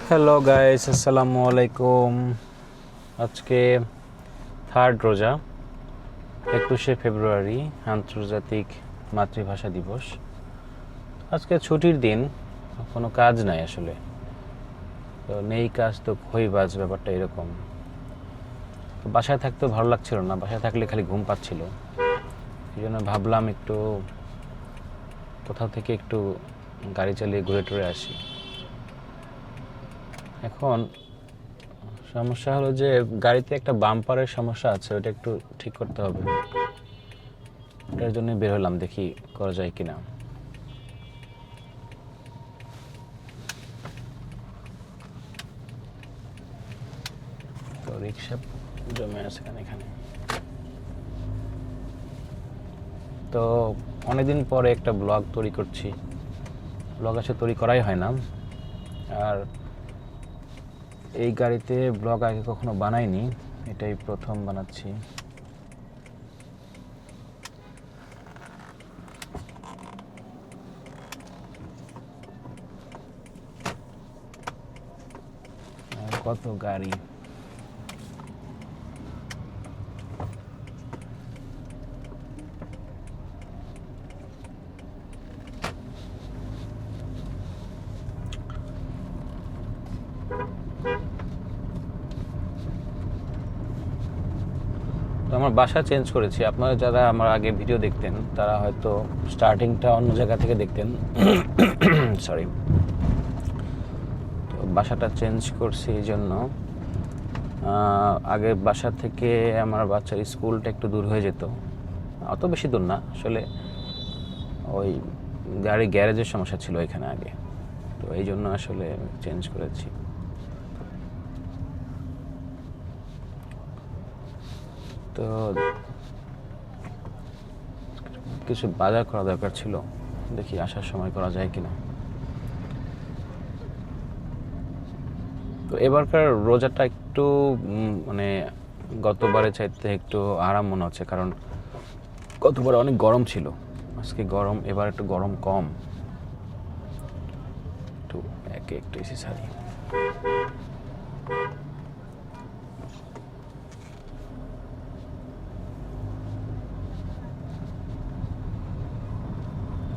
Hello guys, আসসালামু আলাইকুম। আজকে থার্ড রোজা, 21শে ফেব্রুয়ারি, আন্তর্জাতিক মাতৃভাষা দিবস। আজকে ছুটির দিন, কোনো কাজ নাই আসলে। তো নেই কাজ তো খই বাজ, ব্যাপারটা এরকম। তো বাসায় থাকতেও ভালো লাগছিল না, বাসায় থাকলে খালি ঘুম পাচ্ছিল। এই জন্য ভাবলাম একটু কোথাও থেকে একটু গাড়ি চালিয়ে ঘুরে টুরে আসি। এখন সমস্যা হলো যে গাড়িতে একটা বাম্পারের সমস্যা আছে, ওটা একটু ঠিক করতে হবে। এটার জন্য বের হলাম, দেখি করা যায় কিনা। তো রিক্সা জমে আছে এখানে। তো অনেকদিন পরে একটা ব্লগ তৈরি করছি। ব্লগ আসলে তৈরি করাই হয় না, আর এই গাড়িতে ব্লগ আগে কখনো বানাইনি, এটাই প্রথম বানাচ্ছি। কত গাড়ি! আমার বাসা চেঞ্জ করেছি। আপনারা যারা আমার আগে ভিডিও দেখতেন তারা হয়তো স্টার্টিংটা অন্য জায়গা থেকে দেখতেন। সরি। তো বাসাটা চেঞ্জ করছি এই জন্য। আগে বাসা থেকে আমার বাচ্চার স্কুলটা একটু দূর হয়ে যেত, অত বেশি দূর না আসলে, ওই গাড়ি গ্যারেজের সমস্যা ছিল এখানে আগে, তো এই জন্য আসলে চেঞ্জ করেছি। তো কিছু বাজার করা দরকার ছিল, দেখি আসার সময় করা যায় কিনা। তো এবারকার রোজাটা একটু মানে গতবারে চাইতে একটু আরাম মনে হচ্ছে, কারণ গতবারে অনেক গরম ছিল, আজকে গরম, এবার একটু গরম কম। একটু একটু এসি সারি।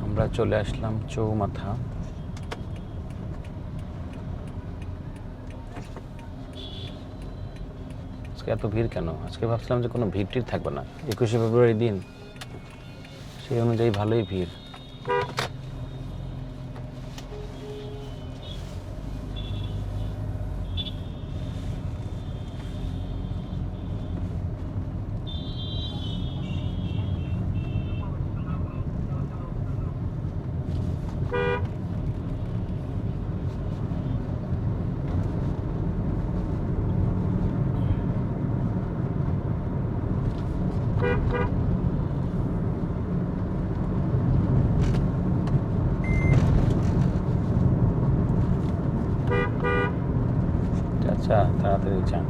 আমরা চলে আসলাম চৌমাথা। আজকে এত ভিড় কেন? আজকে ভাবছিলাম যে কোনো ভিড় টিড় থাকবে না, 21শে ফেব্রুয়ারি দিন, সেই অনুযায়ী ভালোই ভিড়। আচ্ছা, তাড়াতাড়ি যান।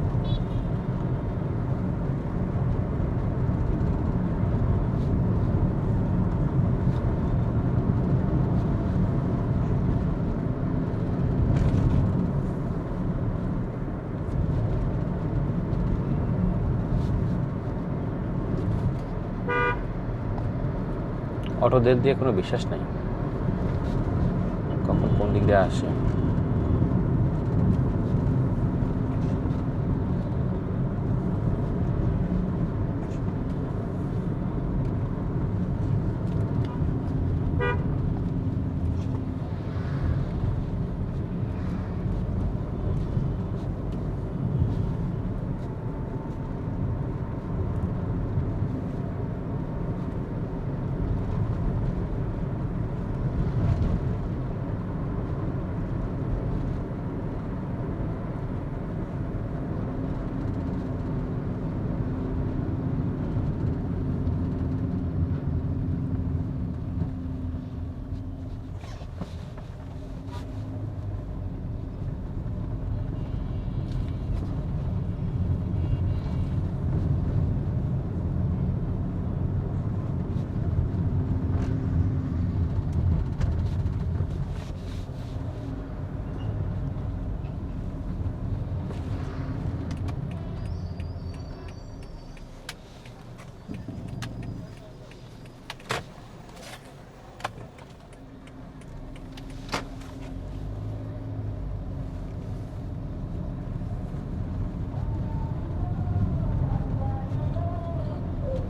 অটোদের দিয়ে কোনো বিশ্বাস নাই, কখন কোন দিক দিয়ে আসে।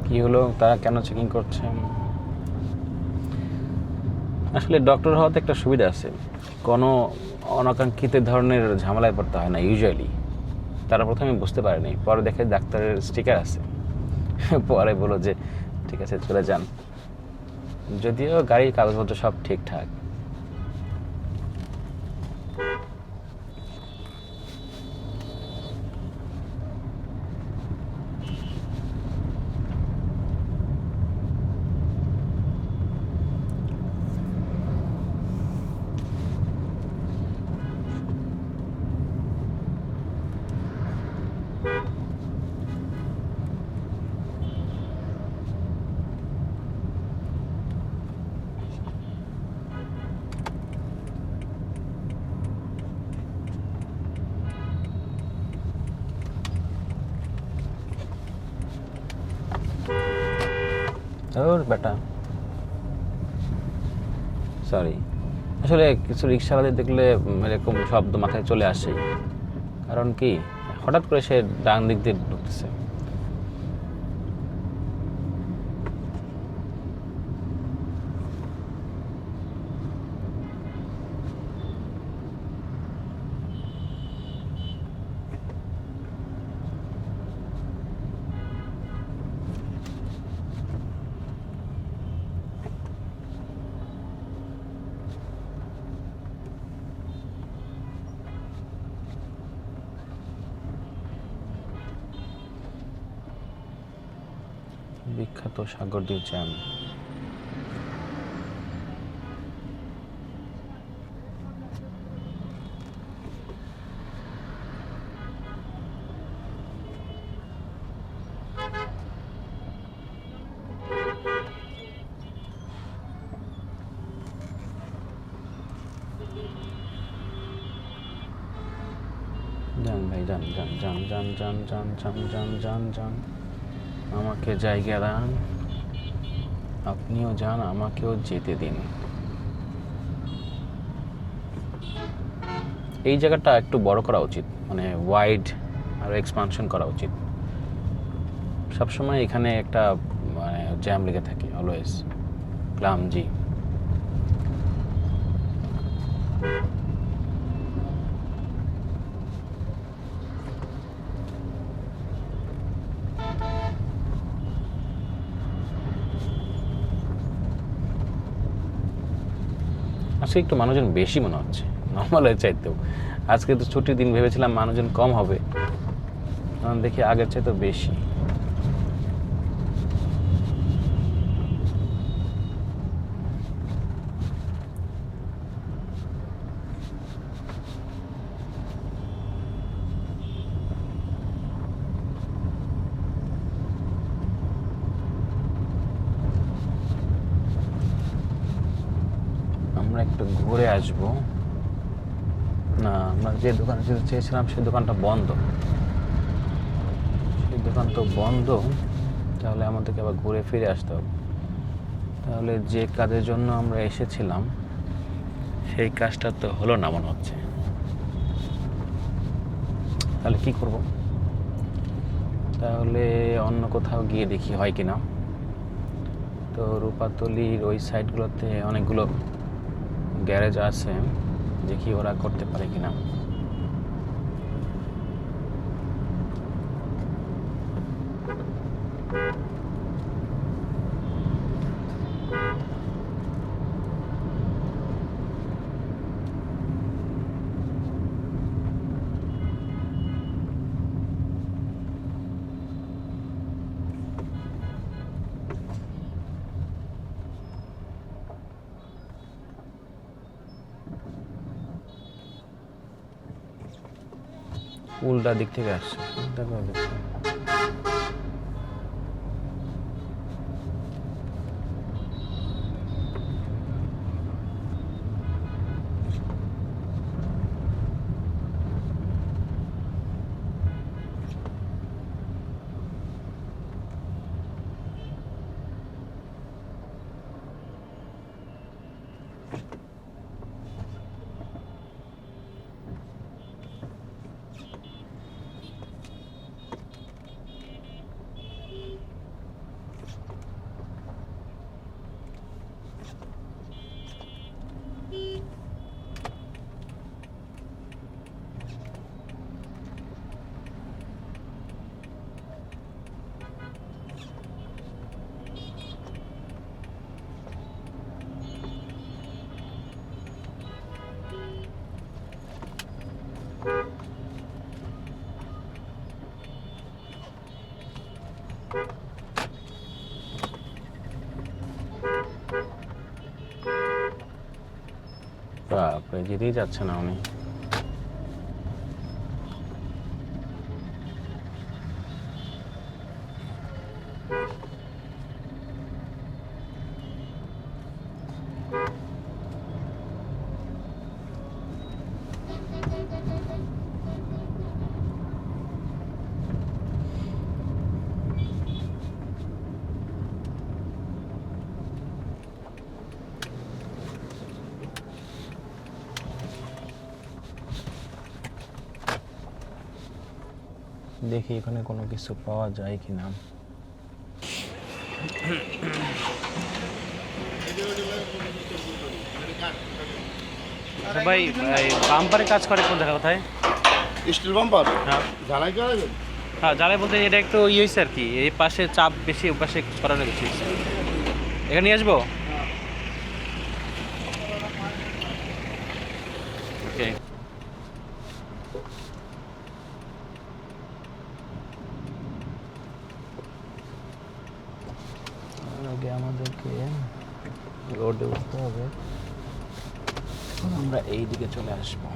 কি হলো, তারা কেন চেকিং করছে? আসলে ডক্টর হওয়াতে একটা সুবিধা আছে, কোনো অনাকাঙ্ক্ষিত ধরনের ঝামেলায় পড়তে হয় না ইউজুয়ালি। তারা প্রথমে বুঝতে পারেনি, পরে দেখে ডাক্তারের স্টিকার আছে, পরে বলো যে ঠিক আছে চলে যান, যদিও গাড়ির কাগজপত্র সব ঠিকঠাক। ওর বেটা, সরি। আসলে কিছু রিক্সাওয়ালাদের দেখলে এরকম শব্দ মাথায় চলে আসে, কারণ কি হঠাৎ করে সে ডান দিক দিয়ে ঢুকতেছে। বিখ্যাত সাগরদ্বীপ জ্যাম। যান ভাই যান যান যান যান যান যান যান যান যান যান, আমাকে জায়গা দেন, আপনিও যান, আমাকেও যেতে দিন। এই জায়গাটা একটু বড় করা উচিত, মানে ওয়াইড আর এক্সপানশন করা উচিত। সবসময় এখানে একটা মানে জ্যাম লেগে থাকে, অলওয়েজ ক্লামজি। আজকে একটু মানুষজন বেশি মনে হচ্ছে নর্মালের চাইতেও। আজকে তো ছুটির দিন, ভেবেছিলাম মানুষজন কম হবে, কারণ দেখি আগের চাইতেও বেশি। আমরা একটু ঘুরে আসবো। না, আমরা যে দোকানে যেতে চেয়েছিলাম সেই দোকানটা বন্ধ, সেই দোকান তো বন্ধ। তাহলে আমাদেরকে আবার ঘুরে ফিরে আসতে হবে। তাহলে যে কাজের জন্য আমরা এসেছিলাম সেই কাজটা তো হলো না মনে হচ্ছে। তাহলে কি করব? তাহলে অন্য কোথাও গিয়ে দেখি হয় কিনা। তো রূপাতলির ওই সাইডগুলোতে অনেকগুলো গ্যারেজ আছে, দেখি ওরা করতে পারে কিনা। উল্টা দিক থেকে আসছে, বাপরে, যেতেই যাচ্ছে না উনি। দেখি এখানে কোনো কিছু পাওয়া যায় কিনা। ভাই বাম্পারে কাজ করে কোন জায়গা, কোথায়? স্টিল বাম্পার হ্যাঁ ঝালাই করা হ্যাঁ, জ্বালাই বলতে এটা একটু ইয়ে হয়েছে আর কি, এই পাশে চাপ বেশি, ওই পাশে ছড়ানো বেশি হয়েছে। এখানে নিয়ে আসবো? ওকে। আগে আমাদেরকে রোডে উঠতে হবে, আমরা এই দিকে চলে আসবো।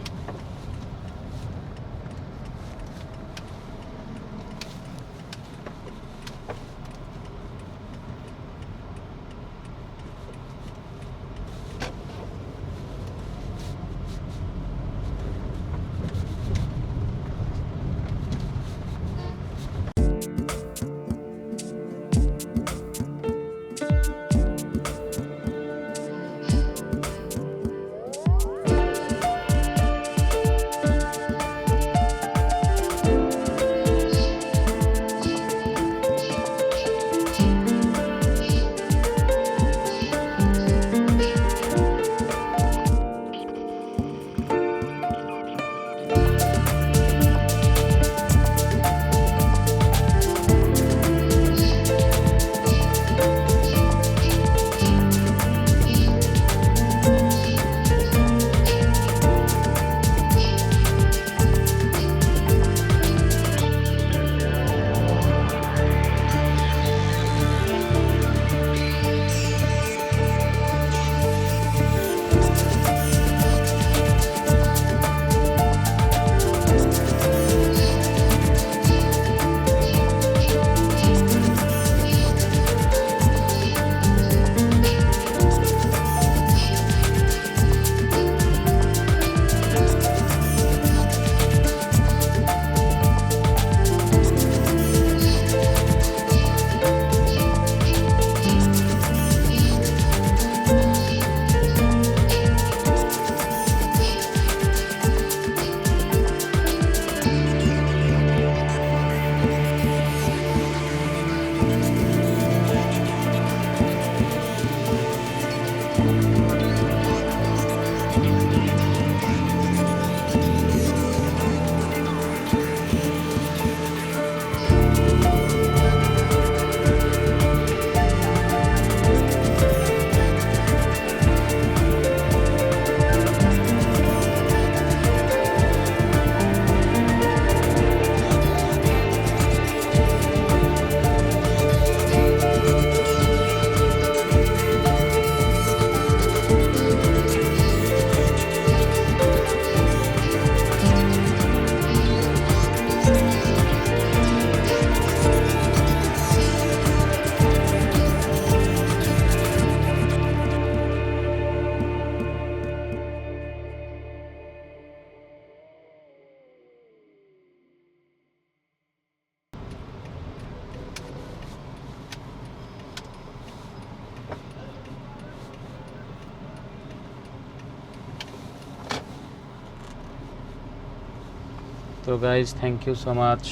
তো guys, thank you so much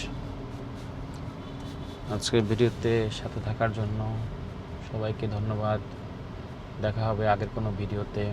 আজকের ভিডিওতে সাথে থাকার জন্য। সবাইকে ধন্যবাদ। দেখা হবে আগের কোনো ভিডিওতে।